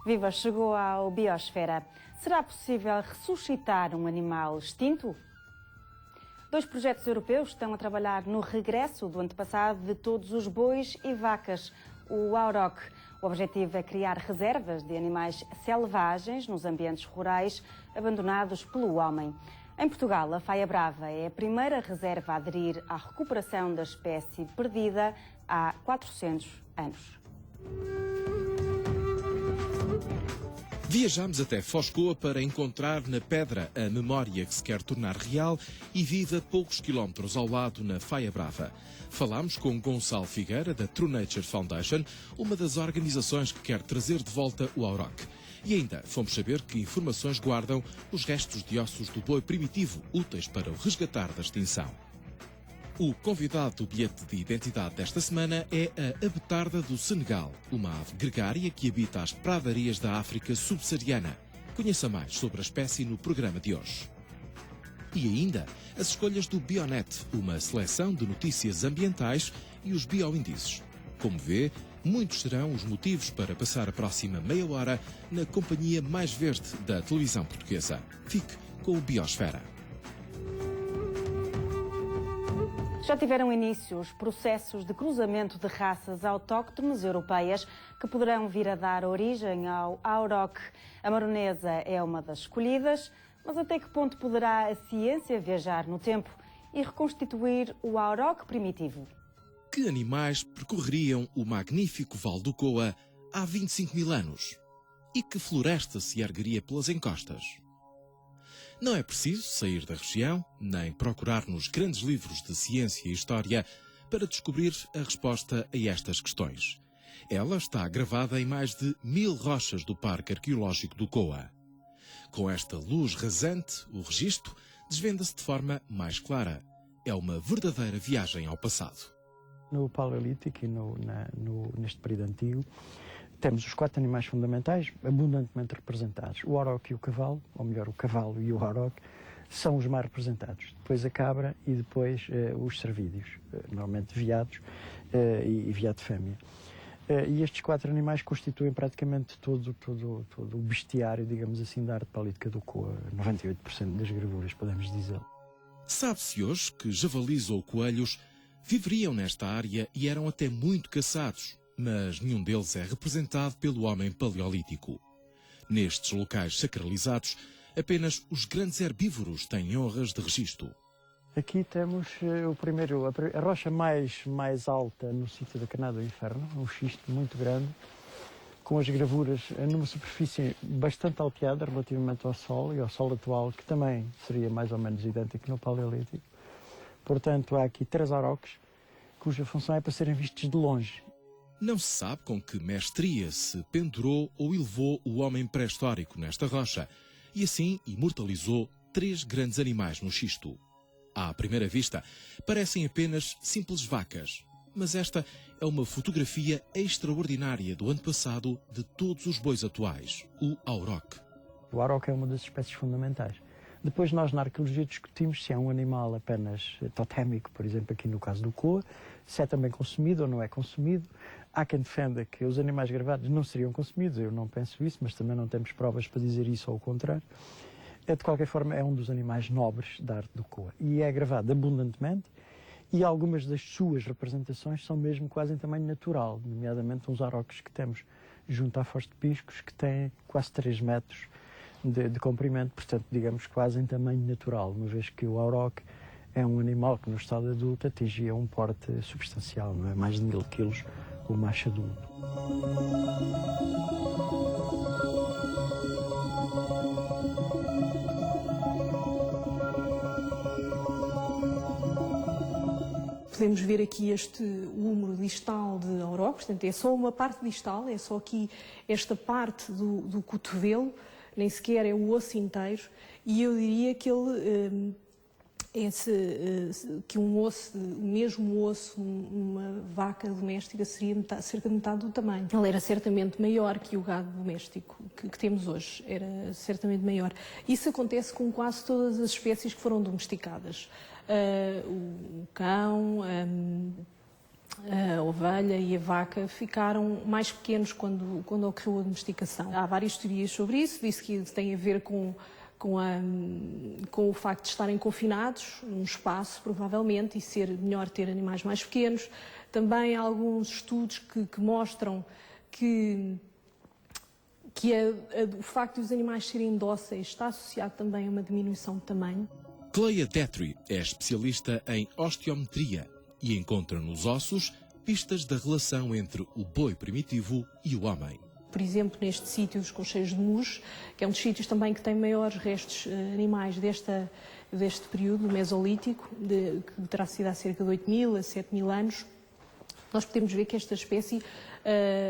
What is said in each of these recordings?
Viva, chegou ao Biosfera. Será possível ressuscitar um animal extinto? 2 projetos europeus estão a trabalhar no regresso do antepassado de todos os bois e vacas, o AUROC. O objetivo é criar reservas de animais selvagens nos ambientes rurais abandonados pelo homem. Em Portugal, a Faia Brava é a primeira reserva a aderir à recuperação da espécie perdida há 400 anos. Viajamos até Foscoa para encontrar na pedra a memória que se quer tornar real e viva poucos quilómetros ao lado na Faia Brava. Falámos com Gonçalo Figueira, da True Nature Foundation, uma das organizações que quer trazer de volta o AUROC. E ainda fomos saber que informações guardam os restos de ossos do boi primitivo, úteis para o resgatar da extinção. O convidado do bilhete de identidade desta semana é a abetarda do Senegal, uma ave gregária que habita as pradarias da África subsaariana. Conheça mais sobre a espécie no programa de hoje. E ainda, as escolhas do Bionet, uma seleção de notícias ambientais e os bioíndices. Como vê, muitos serão os motivos para passar a próxima meia hora na companhia mais verde da televisão portuguesa. Fique com o Biosfera. Já tiveram início os processos de cruzamento de raças autóctones europeias que poderão vir a dar origem ao AUROC. A maronesa é uma das escolhidas, mas até que ponto poderá a ciência viajar no tempo e reconstituir o AUROC primitivo? Que animais percorreriam o magnífico Vale do Coa há 25 mil anos? E que floresta se ergueria pelas encostas? Não é preciso sair da região, nem procurar nos grandes livros de ciência e história para descobrir a resposta a estas questões. Ela está gravada em mais de 1000 rochas do Parque Arqueológico do Coa. Com esta luz rasante, o registro desvenda-se de forma mais clara. É uma verdadeira viagem ao passado. No Paleolítico e neste período antigo, temos os 4 animais fundamentais abundantemente representados. O AUROC e o cavalo, ou melhor, o cavalo e o AUROC, são os mais representados. Depois a cabra e depois os cervídeos, normalmente veados e veado fêmea. E estes 4 animais constituem praticamente todo o bestiário, digamos assim, da arte paleolítica do Coa. 98% das gravuras, podemos dizer. Sabe-se hoje que javalis ou coelhos viveriam nesta área e eram até muito caçados, mas nenhum deles é representado pelo homem paleolítico. Nestes locais sacralizados, apenas os grandes herbívoros têm honras de registro. Aqui temos a rocha mais alta no sítio da Canada do Inferno, um xisto muito grande, com as gravuras numa superfície bastante alteada relativamente ao Sol e ao Sol atual, que também seria mais ou menos idêntico no Paleolítico. Portanto, há aqui 3 AUROCs, cuja função é para serem vistos de longe. Não se sabe com que mestria se pendurou ou elevou o homem pré-histórico nesta rocha e assim imortalizou 3 grandes animais no xisto. À primeira vista, parecem apenas simples vacas, mas esta é uma fotografia extraordinária do antepassado de todos os bois atuais, o AUROC. O AUROC é uma das espécies fundamentais. Depois nós na arqueologia discutimos se é um animal apenas totémico, por exemplo aqui no caso do Coa, se é também consumido ou não é consumido. Há quem defenda que os animais gravados não seriam consumidos, eu não penso isso, mas também não temos provas para dizer isso ou o contrário. De qualquer forma é um dos animais nobres da arte do Coa e é gravado abundantemente e algumas das suas representações são mesmo quase em tamanho natural, nomeadamente uns AUROCs que temos junto à Foz de Piscos que têm quase 3 metros de comprimento, portanto, digamos, quase em tamanho natural, uma vez que o AUROC é um animal que no estado adulto atingia um porte substancial, não é? Mais de 1000 quilos o macho adulto. Podemos ver aqui este húmero distal de AUROC, portanto, é só uma parte distal, é só aqui esta parte do cotovelo, nem sequer é o osso inteiro, e eu diria que ele, que um osso, o mesmo osso, uma vaca doméstica, seria cerca de metade do tamanho. Ele era certamente maior que o gado doméstico que temos hoje, era certamente maior. Isso acontece com quase todas as espécies que foram domesticadas. O cão, a ovelha e a vaca ficaram mais pequenos quando ocorreu a domesticação. Há várias teorias sobre isso, disse que tem a ver com o facto de estarem confinados num espaço, provavelmente, e ser melhor ter animais mais pequenos. Também há alguns estudos que mostram que o facto de os animais serem dóceis está associado também a uma diminuição de tamanho. Cleia Tetry é especialista em osteometria e encontra nos ossos pistas da relação entre o boi primitivo e o homem. Por exemplo, nestes sítios com cheios de musgo, que é um dos sítios também que tem maiores restos animais deste período mesolítico, que terá sido há cerca de 8.000 a 7.000 anos, nós podemos ver que esta espécie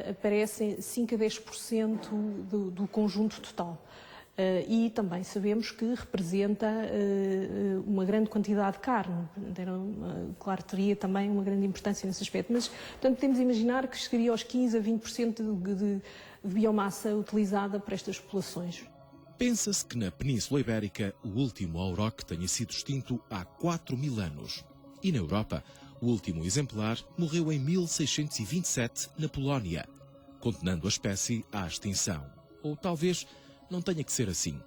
aparece em 5 a 10% do conjunto total. E também sabemos que representa uma grande quantidade de carne. Claro, teria também uma grande importância nesse aspecto. Mas, portanto, podemos imaginar que chegaria aos 15 a 20% de biomassa utilizada para estas populações. Pensa-se que na Península Ibérica o último auroch tenha sido extinto há 4.000 anos. E na Europa, o último exemplar morreu em 1627 na Polónia, condenando a espécie à extinção. Ou talvez não tenha que ser assim.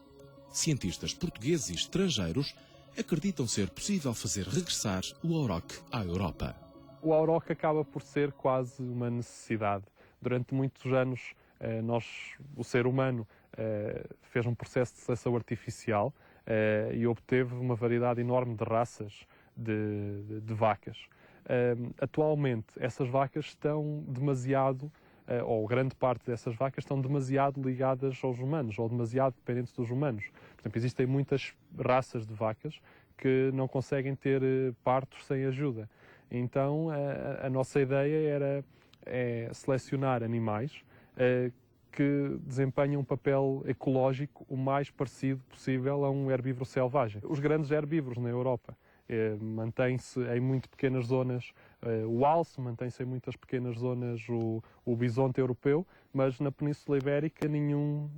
Cientistas portugueses e estrangeiros acreditam ser possível fazer regressar o auroch à Europa. O auroch acaba por ser quase uma necessidade. Durante muitos anos, o ser humano, fez um processo de seleção artificial e obteve uma variedade enorme de raças de vacas. Atualmente, essas vacas estão demasiado, ou grande parte dessas vacas estão demasiado ligadas aos humanos, ou demasiado dependentes dos humanos. Por exemplo, existem muitas raças de vacas que não conseguem ter partos sem ajuda. Então, a nossa ideia é selecionar animais que desempenham um papel ecológico o mais parecido possível a um herbívoro selvagem. Os grandes herbívoros na Europa mantém-se em muito pequenas zonas o alce, mantém-se em muitas pequenas zonas o bisonte europeu, mas na Península Ibérica nenhum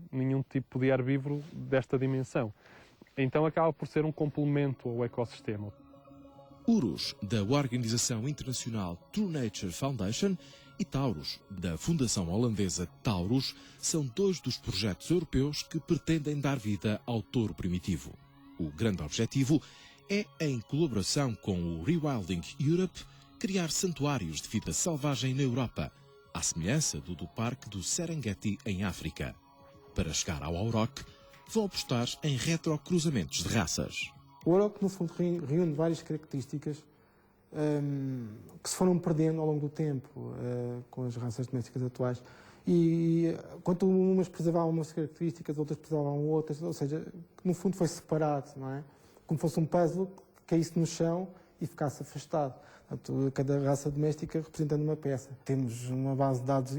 tipo de herbívoro desta dimensão. Então acaba por ser um complemento ao ecossistema. Urus, da Organização Internacional True Nature Foundation, e Taurus, da Fundação Holandesa Taurus, são dois dos projetos europeus que pretendem dar vida ao touro primitivo. O grande objetivo é, em colaboração com o Rewilding Europe, criar santuários de vida selvagem na Europa, à semelhança do Parque do Serengeti, em África. Para chegar ao auroch, vão apostar em retrocruzamentos de raças. O auroch, no fundo, reúne várias características que se foram perdendo ao longo do tempo com as raças domésticas atuais. E enquanto umas preservavam umas características, outras preservavam outras, ou seja, no fundo foi separado, não é? Como fosse um puzzle que caísse no chão e ficasse afastado. Portanto, cada raça doméstica representando uma peça. Temos uma base de dados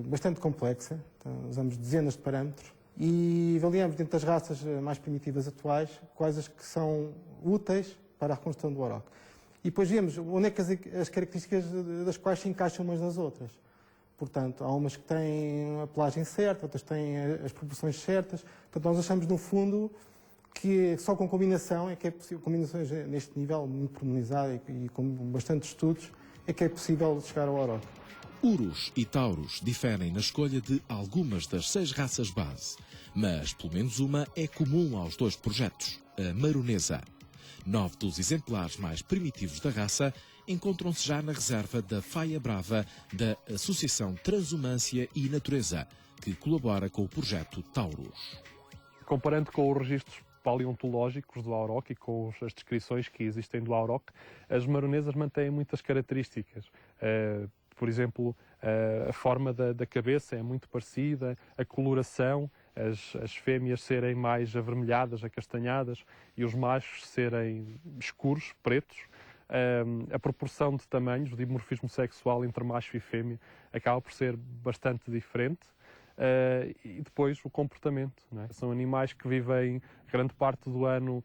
bastante complexa, então, usamos dezenas de parâmetros e avaliamos dentro das raças mais primitivas atuais quais as que são úteis para a reconstrução do auroch. E depois vemos onde é que as características das quais se encaixam umas nas outras. Portanto, há umas que têm a pelagem certa, outras têm as proporções certas. Portanto, nós achamos, no fundo, que só com combinação é que é possível, combinações neste nível muito pormenorizado e com bastantes estudos, é que é possível chegar ao auroch. Urus e Taurus diferem na escolha de algumas das 6 raças base, mas pelo menos uma é comum aos dois projetos, a maronesa. 9 dos exemplares mais primitivos da raça encontram-se já na reserva da Faia Brava da Associação Transumância e Natureza, que colabora com o projeto Taurus. Comparando com os registros paleontológicos do auroch e com as descrições que existem do auroch, as maronesas mantêm muitas características. Por exemplo, a forma da cabeça é muito parecida, a coloração, as fêmeas serem mais avermelhadas, acastanhadas, e os machos serem escuros, pretos. A proporção de tamanhos, o dimorfismo sexual entre macho e fêmea, acaba por ser bastante diferente. E depois o comportamento, não é? São animais que vivem grande parte do ano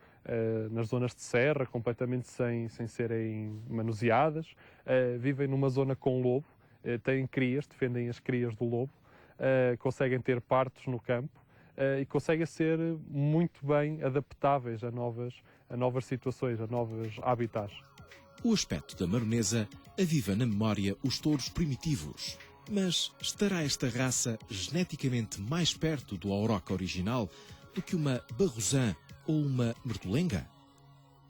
nas zonas de serra, completamente sem serem manuseadas, vivem numa zona com lobo, têm crias, defendem as crias do lobo, conseguem ter partos no campo e conseguem ser muito bem adaptáveis a novas situações, a novos habitats. O aspecto da maronesa aviva na memória os touros primitivos. Mas estará esta raça geneticamente mais perto do auroch original do que uma barrosã ou uma mertolenga?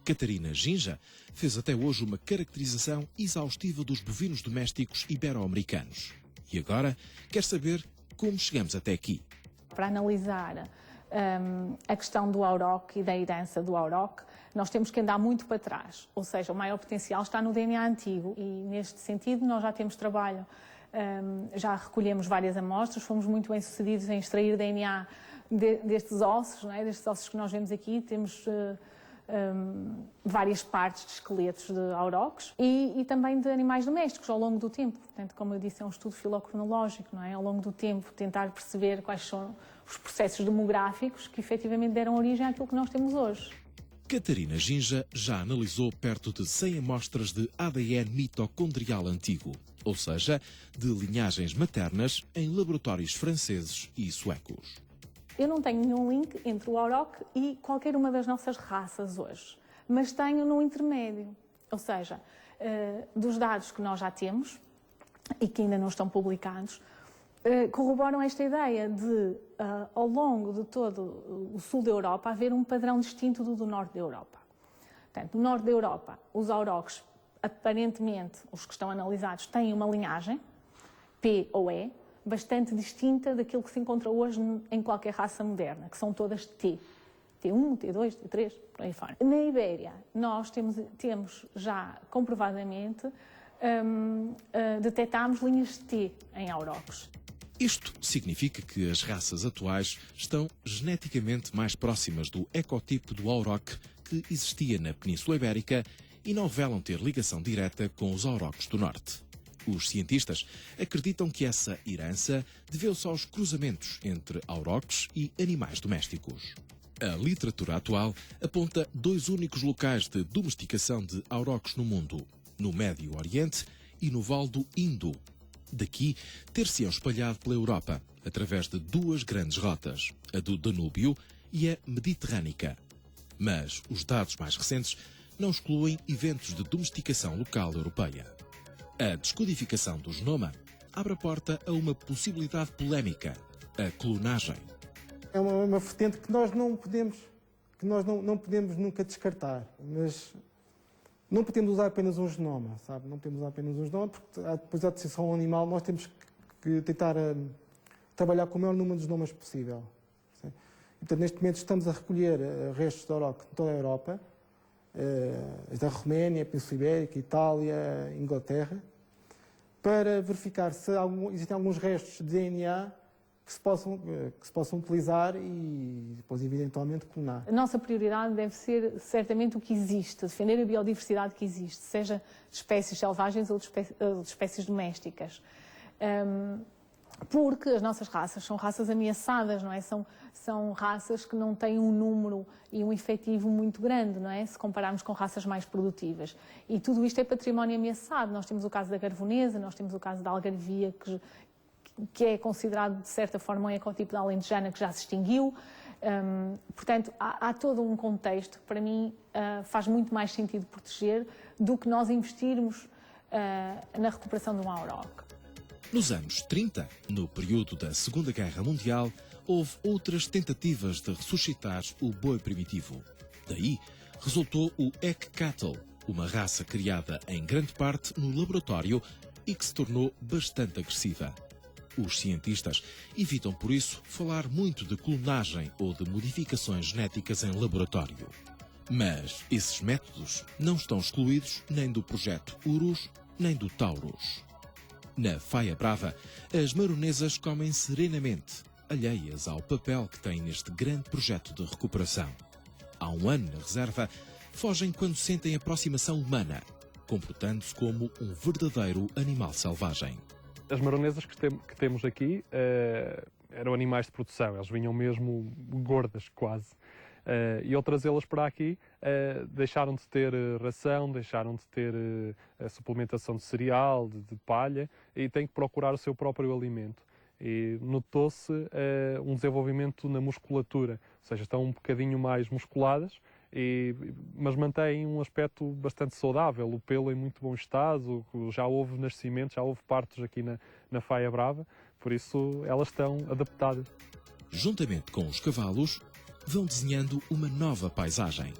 Catarina Ginja fez até hoje uma caracterização exaustiva dos bovinos domésticos ibero-americanos. E agora quer saber como chegamos até aqui. Para analisar a questão do auroch e da herança do auroch, nós temos que andar muito para trás. Ou seja, o maior potencial está no DNA antigo e, neste sentido, nós já temos trabalho, já recolhemos várias amostras, fomos muito bem-sucedidos em extrair DNA destes ossos, não é? Destes ossos que nós vemos aqui. Temos várias partes de esqueletos de aurochs e também de animais domésticos ao longo do tempo. Portanto, como eu disse, é um estudo filocronológico, não é? Ao longo do tempo, tentar perceber quais são os processos demográficos que efetivamente deram origem àquilo que nós temos hoje. Catarina Ginja já analisou perto de 100 amostras de ADN mitocondrial antigo, ou seja, de linhagens maternas em laboratórios franceses e suecos. Eu não tenho nenhum link entre o auroch e qualquer uma das nossas raças hoje, mas tenho no intermédio, ou seja, dos dados que nós já temos e que ainda não estão publicados, corroboram esta ideia de, ao longo de todo o sul da Europa, haver um padrão distinto do norte da Europa. Portanto, no norte da Europa, os aurochs, aparentemente, os que estão analisados, têm uma linhagem, P ou E, bastante distinta daquilo que se encontra hoje em qualquer raça moderna, que são todas T. T1, T2, T3, por aí fora. Na Ibéria, nós temos já comprovadamente, detectámos linhas de T em aurochs. Isto significa que as raças atuais estão geneticamente mais próximas do ecotipo do auroch que existia na Península Ibérica e não revelam ter ligação direta com os aurochs do norte. Os cientistas acreditam que essa herança deveu-se aos cruzamentos entre aurochs e animais domésticos. A literatura atual aponta 2 únicos locais de domesticação de aurochs no mundo, no Médio Oriente e no Vale do Indo. Daqui ter-se-ão espalhado pela Europa, através de 2 grandes rotas, a do Danúbio e a Mediterrânica. Mas os dados mais recentes não excluem eventos de domesticação local europeia. A descodificação do genoma abre a porta a uma possibilidade polémica, a clonagem. É uma vertente que nós não podemos nunca descartar, mas não podemos usar apenas um genoma, sabe? Não podemos usar apenas um genoma, porque depois da decisão animal nós temos que tentar trabalhar com o maior número de genomas possível. Então, neste momento estamos a recolher restos de auroch de toda a Europa, da Roménia, Península Ibérica, Itália, Inglaterra, para verificar se existem alguns restos de DNA que se possam utilizar e depois, eventualmente, clonar. A nossa prioridade deve ser, certamente, o que existe, defender a biodiversidade que existe, seja de espécies selvagens ou de espécies domésticas. Porque as nossas raças são raças ameaçadas, não é? São raças que não têm um número e um efetivo muito grande, não é? Se compararmos com raças mais produtivas. E tudo isto é património ameaçado. Nós temos o caso da garvonesa, nós temos o caso da algarvia, que é considerado, de certa forma, um ecotipo da alentejana que já se extinguiu. Portanto, há todo um contexto que, para mim, faz muito mais sentido proteger do que nós investirmos na recuperação de um auroch. Nos anos 30, no período da Segunda Guerra Mundial, houve outras tentativas de ressuscitar o boi primitivo. Daí resultou o Eck Cattle, uma raça criada em grande parte no laboratório e que se tornou bastante agressiva. Os cientistas evitam, por isso, falar muito de clonagem ou de modificações genéticas em laboratório. Mas esses métodos não estão excluídos nem do projeto Urus, nem do Taurus. Na Faia Brava, as maronesas comem serenamente, alheias ao papel que têm neste grande projeto de recuperação. Há um ano na reserva, fogem quando sentem aproximação humana, comportando-se como um verdadeiro animal selvagem. As maronesas que temos aqui eram animais de produção, eles vinham mesmo gordas quase. E ao trazê-las para aqui, deixaram de ter ração, deixaram de ter a suplementação de cereal, de palha, e têm que procurar o seu próprio alimento. E notou-se um desenvolvimento na musculatura, ou seja, estão um bocadinho mais musculadas mas mantém um aspecto bastante saudável, o pelo em muito bom estado, já houve nascimentos, já houve partos aqui na Faia Brava, por isso elas estão adaptadas. Juntamente com os cavalos, vão desenhando uma nova paisagem.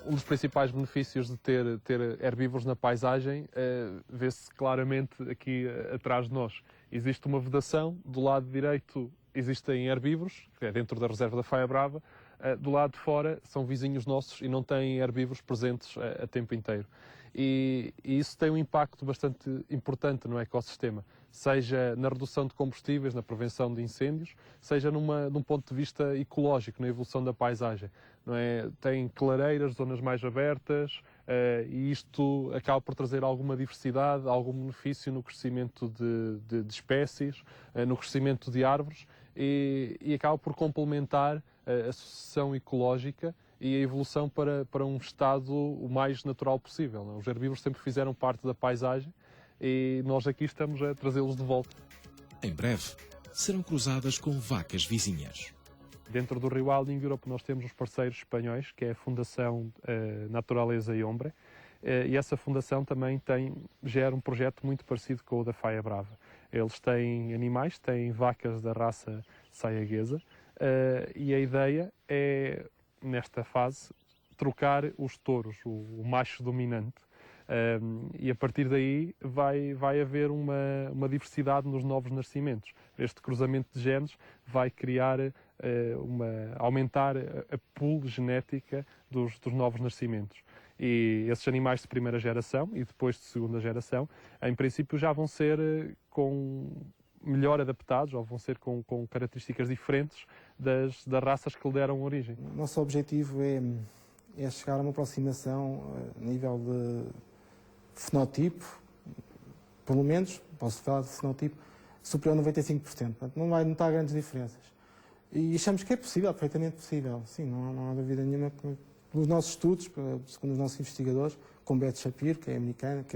Um dos principais benefícios de ter herbívoros na paisagem vê-se claramente aqui atrás de nós. Existe uma vedação, do lado direito existem herbívoros, que é dentro da reserva da Faia Brava, do lado de fora são vizinhos nossos e não têm herbívoros presentes a tempo inteiro. E isso tem um impacto bastante importante no ecossistema, seja na redução de combustíveis, na prevenção de incêndios, seja num ponto de vista ecológico, na evolução da paisagem. Não é? Tem clareiras, zonas mais abertas, e isto acaba por trazer alguma diversidade, algum benefício no crescimento de espécies, no crescimento de árvores, e acaba por complementar a sucessão ecológica e a evolução para um estado o mais natural possível. Não? Os herbívoros sempre fizeram parte da paisagem e nós aqui estamos a trazê-los de volta. Em breve, serão cruzadas com vacas vizinhas. Dentro do Rewilding Europe nós temos os parceiros espanhóis, que é a Fundação Naturaleza e Hombre, e essa fundação também gera um projeto muito parecido com o da Faia Brava. Eles têm animais, têm vacas da raça saiaguesa, e a ideia é, nesta fase, trocar os touros, o macho dominante, e a partir daí vai haver uma diversidade nos novos nascimentos. Este cruzamento de genes vai criar, aumentar a pool genética dos novos nascimentos. E esses animais de primeira geração e depois de segunda geração, em princípio já vão ser melhor adaptados, ou vão ser com características diferentes das raças que lhe deram origem. O nosso objetivo é chegar a uma aproximação a nível de fenotipo, pelo menos, posso falar de fenotipo, superior a 95%. Portanto, não vai notar grandes diferenças. E achamos que é possível, perfeitamente possível. Sim, não há dúvida nenhuma que nos nossos estudos, segundo os nossos investigadores, como Beth Shapiro, que é americana,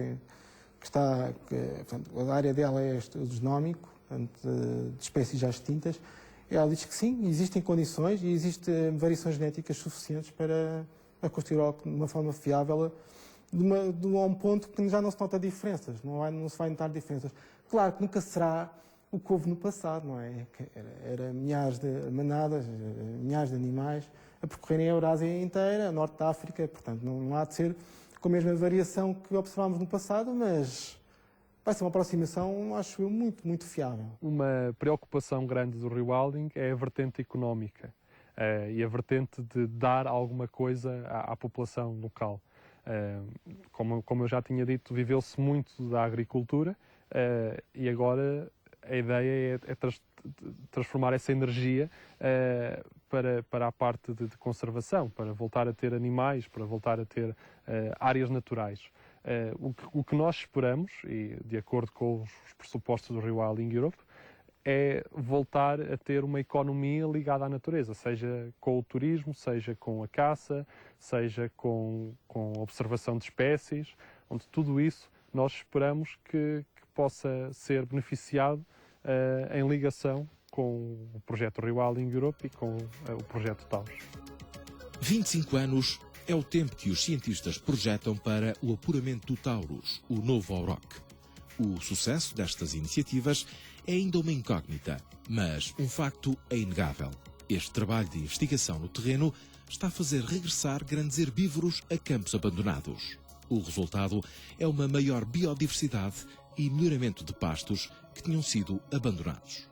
portanto, a área dela é estudo genómico, de espécies já extintas, ela diz que sim, existem condições e existem variações genéticas suficientes para construir de uma forma fiável de um ponto que já não se nota diferenças, não se vai notar diferenças. Claro que nunca será o que houve no passado, não é? Era milhares de manadas, milhares de animais a percorrerem a Eurásia inteira, a norte da África, portanto não há de ser com a mesma variação que observámos no passado, mas vai ser uma aproximação, acho eu, muito, muito fiável. Uma preocupação grande do rewilding é a vertente económica e a vertente de dar alguma coisa à população local. Como eu já tinha dito, viveu-se muito da agricultura e agora a ideia é transformar essa energia para a parte de conservação, para voltar a ter animais, para voltar a ter áreas naturais. O que nós esperamos, e de acordo com os pressupostos do Rewilding Europe, é voltar a ter uma economia ligada à natureza, seja com o turismo, seja com a caça, seja com a observação de espécies, onde tudo isso nós esperamos que possa ser beneficiado em ligação com o projeto Rewilding Europe e com o projeto Taurus. 25 anos é o tempo que os cientistas projetam para o apuramento do Taurus, o novo auroch. O sucesso destas iniciativas é ainda uma incógnita, mas um facto é inegável. Este trabalho de investigação no terreno está a fazer regressar grandes herbívoros a campos abandonados. O resultado é uma maior biodiversidade e melhoramento de pastos que tinham sido abandonados.